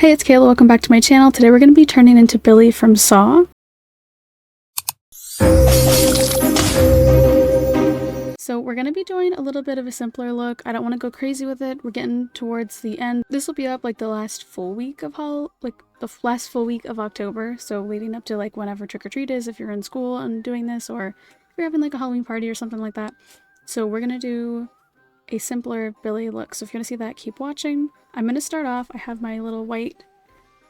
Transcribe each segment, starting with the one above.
Hey, it's Kayla. Welcome back to my channel. Today we're going to be turning into Billy from Saw. So we're going to be doing a little bit of a simpler look. I don't want to go crazy with it. We're getting towards the end. This will be up like the last full week of October. So leading up to like whenever trick or treat is, if you're in school and doing this, or if you're having like a Halloween party or something like that. So we're going to do a simpler Billy look. So if you want to see that, keep watching. I'm going to start off. I have my little white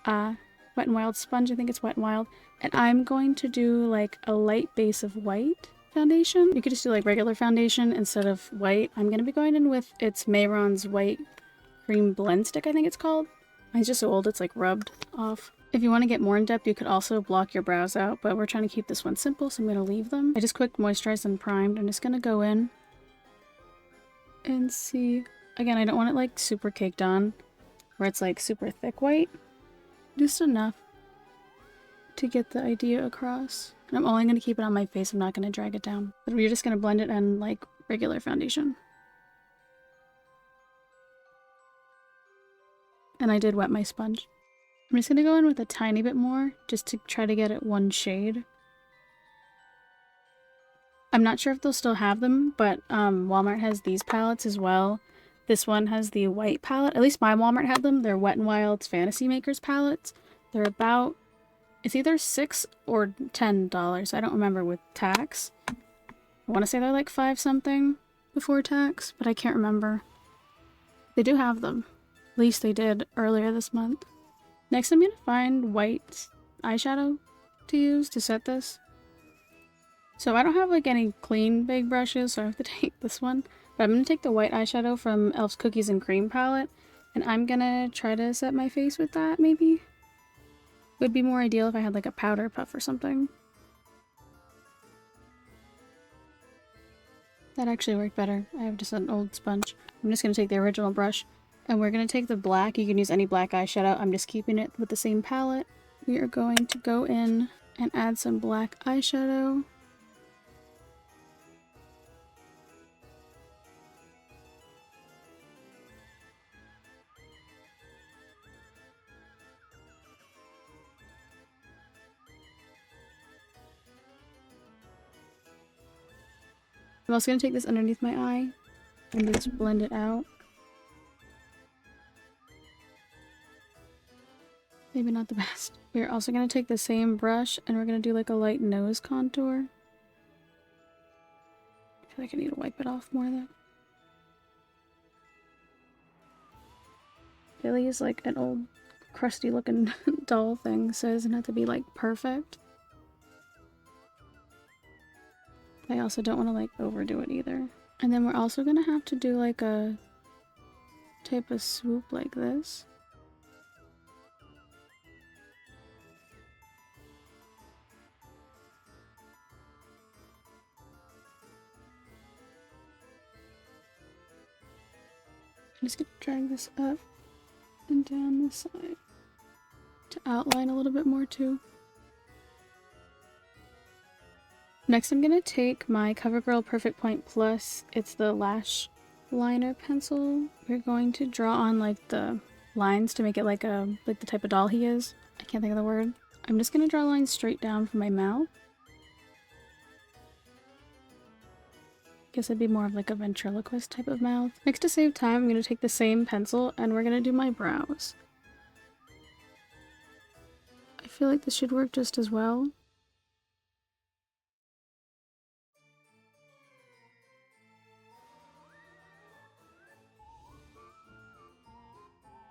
Wet n Wild sponge. I think it's Wet n Wild. And I'm going to do like a light base of white foundation. You could just do like regular foundation instead of white. I'm going to be going in with it's Mayron's White Cream Blend Stick, I think it's called. Mine's just so old it's like rubbed off. If you want to get more in depth, you could also block your brows out, but we're trying to keep this one simple, so I'm going to leave them. I just quick moisturized and primed. I'm just going to go in and see. Again, I don't want it like super caked on where it's like super thick white. Just enough to get the idea across. And I'm only going to keep it on my face. I'm not going to drag it down. But we're just going to blend it in like regular foundation. And I did wet my sponge. I'm just going to go in with a tiny bit more just to try to get it one shade. I'm not sure if they'll still have them, but Walmart has these palettes as well. This one has the white palette. At least my Walmart had them. They're Wet n Wild's Fantasy Makers palettes. They're about, it's either $6 or $10. I don't remember with tax. I want to say they're like $5 something before tax, but I can't remember. They do have them. At least they did earlier this month. Next, I'm going to find white eyeshadow to use to set this. So I don't have like any clean big brushes, so I have to take this one. But I'm going to take the white eyeshadow from e.l.f.'s Cookies and Cream palette, and I'm going to try to set my face with that, maybe. It would be more ideal if I had like a powder puff or something. That actually worked better. I have just an old sponge. I'm just going to take the original brush, and we're going to take the black. You can use any black eyeshadow. I'm just keeping it with the same palette. We are going to go in and add some black eyeshadow. I'm also going to take this underneath my eye and just blend it out. Maybe not the best. We're also going to take the same brush and we're going to do like a light nose contour. I feel like I need to wipe it off more though. Billy is like an old crusty looking doll thing, so it doesn't have to be like perfect. I also don't want to like overdo it either. And then we're also gonna have to do like a type of swoop like this. I'm just gonna drag this up and down this side to outline a little bit more too. Next, I'm going to take my CoverGirl Perfect Point Plus. It's the lash liner pencil. We're going to draw on like the lines to make it like the type of doll he is. I can't think of the word. I'm just going to draw lines straight down from my mouth. Guess it'd be more of like a ventriloquist type of mouth. Next, to save time, I'm going to take the same pencil and we're going to do my brows. I feel like this should work just as well.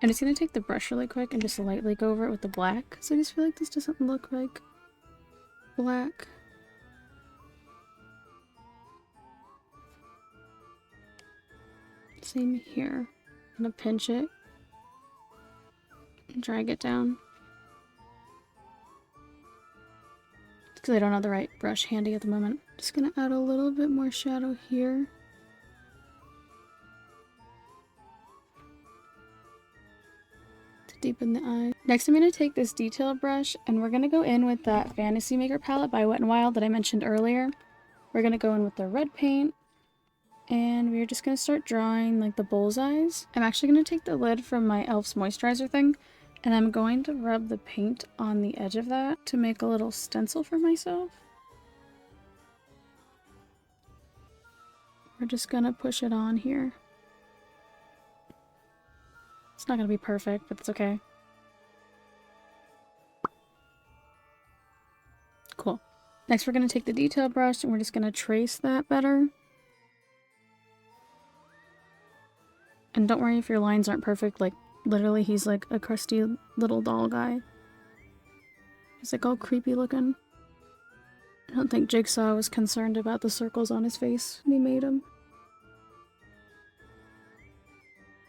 I'm just going to take the brush really quick and just lightly go over it with the black. So I just feel like this doesn't look like black. Same here. I'm going to pinch it and drag it down. Because I don't have the right brush handy at the moment. Just going to add a little bit more shadow here. Deepen the eye. Next, I'm going to take this detail brush and we're going to go in with that Fantasy Maker palette by Wet n Wild that I mentioned earlier. We're going to go in with the red paint and we're just going to start drawing like the bullseyes. I'm actually going to take the lid from my e.l.f.'s moisturizer thing And I'm going to rub the paint on the edge of that to make a little stencil for myself. We're just gonna push it on here. It's not gonna be perfect, but it's okay. Cool. Next we're gonna take the detail brush and we're just gonna trace that better. And don't worry if your lines aren't perfect, like literally he's like a crusty little doll guy. He's like all creepy looking. I don't think Jigsaw was concerned about the circles on his face when he made him.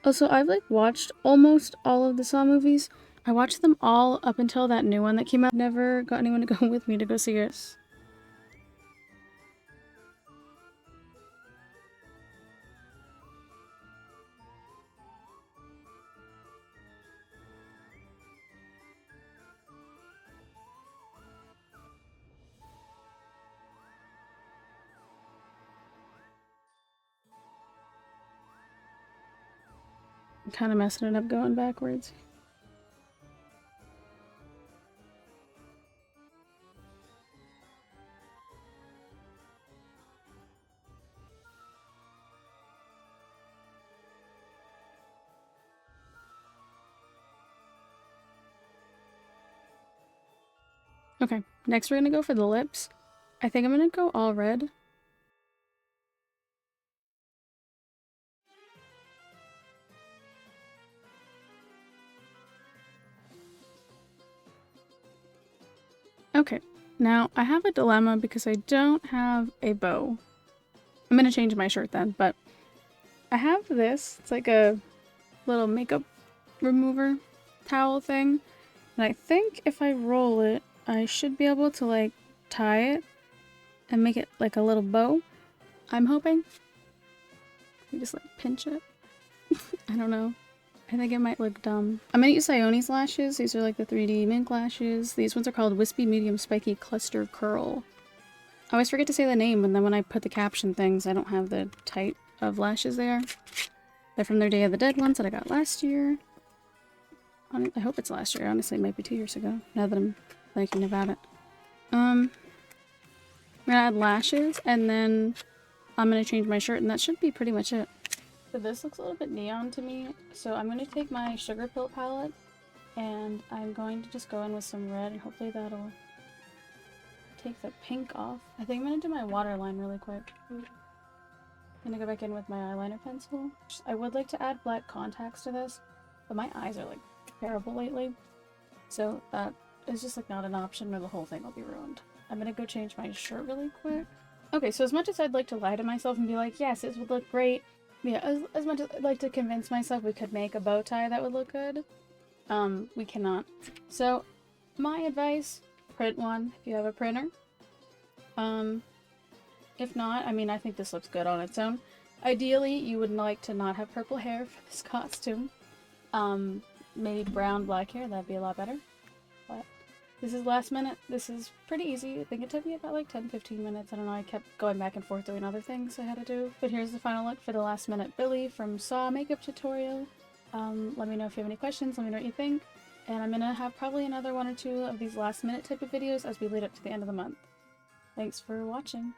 Also, I've like watched almost all of the Saw movies. I watched them all up until that new one that came out. Never got anyone to go with me to go see it. I'm kind of messing it up going backwards. Okay, next we're gonna go for the lips. I think I'm gonna go all red. Okay, now I have a dilemma because I don't have a bow. I'm gonna change my shirt then, but I have this. It's like a little makeup remover towel thing. And I think if I roll it, I should be able to like tie it and make it like a little bow. I'm hoping. You just like pinch it. I don't know. I think it might look dumb. I'm gonna use Ione's lashes. These are like the 3D mink lashes. These ones are called Wispy Medium Spiky Cluster Curl. I always forget to say the name, and then when I put the caption things, I don't have the type of lashes they are. They're from their Day of the Dead ones that I got last year. I hope it's last year. Honestly, it might be 2 years ago, now that I'm thinking about it. I'm gonna add lashes, and then I'm gonna change my shirt, and that should be pretty much it. So this looks a little bit neon to me, so I'm gonna take my Sugar Pill palette, and I'm going to just go in with some red, and hopefully that'll take the pink off. I think I'm gonna do my waterline really quick. I'm gonna go back in with my eyeliner pencil. I would like to add black contacts to this, but my eyes are like terrible lately, so that is just like not an option or the whole thing will be ruined. I'm gonna go change my shirt really quick. Okay, so as much as I'd like to lie to myself and be like, yes, this would look great, yeah, as much as I'd like to convince myself we could make a bow tie that would look good, we cannot. So, my advice, print one if you have a printer. If not, I mean, I think this looks good on its own. Ideally, you would like to not have purple hair for this costume. Maybe brown, black hair, that'd be a lot better. But this is last minute. This is pretty easy. I think it took me about like 10-15 minutes. I don't know, I kept going back and forth doing other things I had to do. But here's the final look for the last minute Billy from Saw makeup tutorial. Let me know if you have any questions, let me know what you think. And I'm gonna have probably another 1 or 2 of these last minute type of videos as we lead up to the end of the month. Thanks for watching.